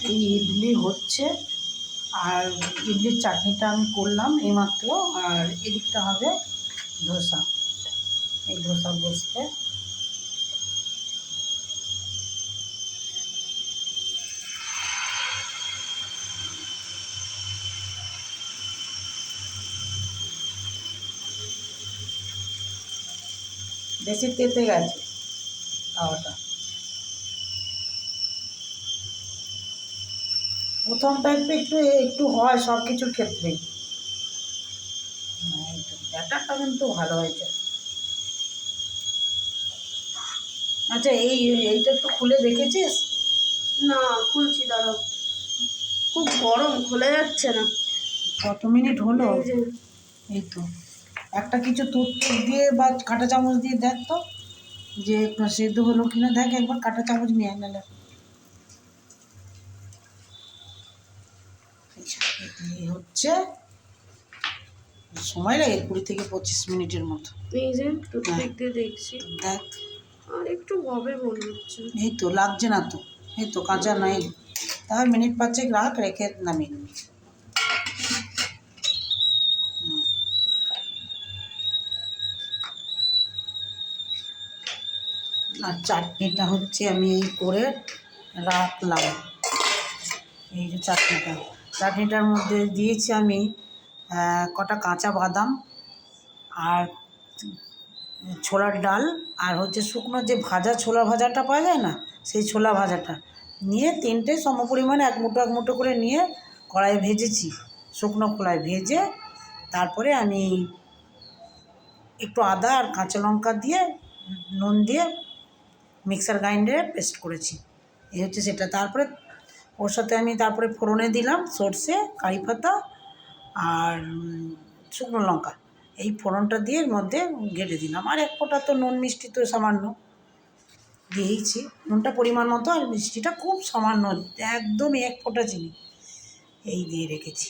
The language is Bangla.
এই ইডলি হচ্ছে, আর ইডলির চাটনিটা আমি করলাম এইমাত্র, আর এদিকটা হবে ধোসা। এই ধোসা বসবে। বেশি তেতে গেছে খাওয়াটা। প্রথমটা একটু একটু হয় সব কিছুর ক্ষেত্রেই। ব্যাটারটা কিন্তু ভালো হয়েছে। আচ্ছা, এইটা একটু খুলে দেখেছিস? না, খুলছি দাঁড়াও। খুব গরম, খোলা যাচ্ছে না। কত মিনিট হলো? এই যে এই তো একটা কিছু টুথপিক দিয়ে বা কাঁটা চামচ দিয়ে দেখ তো যে সেদ্ধ হলো কিনা, দেখ একবার কাঁটা চামচ নিয়ে নিলে। এই হচ্ছে, সময় লাগে 20 থেকে 25 মিনিটের মতো। এই যে টুথপিক দিয়ে দেখছি, দেখ আর একটু হবে মনে হচ্ছে। এই তো লাগছে না তো, এই তো কাঁচা নাই। তাহলে মিনিট 5 রাখ, রেখে নামিয়ে নিবি। আর চাটনিটা হচ্ছে আমি এই করে রাখলাম। এই যে চাটনিটার মধ্যে দিয়েছি আমি কটা কাঁচা বাদাম, আর ছোলার ডাল, আর হচ্ছে শুকনো যে ভাজা ছোলা ভাজাটা পাওয়া যায় না, সেই ছোলা ভাজাটা নিয়ে 3টে সমপরিমাণে এক মুঠো করে নিয়ে কড়াইয়ে ভেজেছি। শুকনো কড়াই ভেজে তারপরে আমি একটু আদা আর কাঁচা লঙ্কা দিয়ে নুন দিয়ে মিক্সার গ্রাইন্ডারে পেস্ট করেছি। এই হচ্ছে সেটা। তারপরে ওর সাথে আমি তারপরে ফোড়নে দিলাম সর্ষে, কারি পাতা আর শুকনো লঙ্কা। এই ফোড়নটা দিয়ে এর মধ্যে ঘেটে দিলাম। আর এক ফোঁটা তো নুন, মিষ্টি তো সামান্য দিয়েইছি, নুনটা পরিমাণ মতো, আর মিষ্টিটা খুব সামান্য, একদম এক ফোঁটা চিনি এই দিয়ে রেখেছি।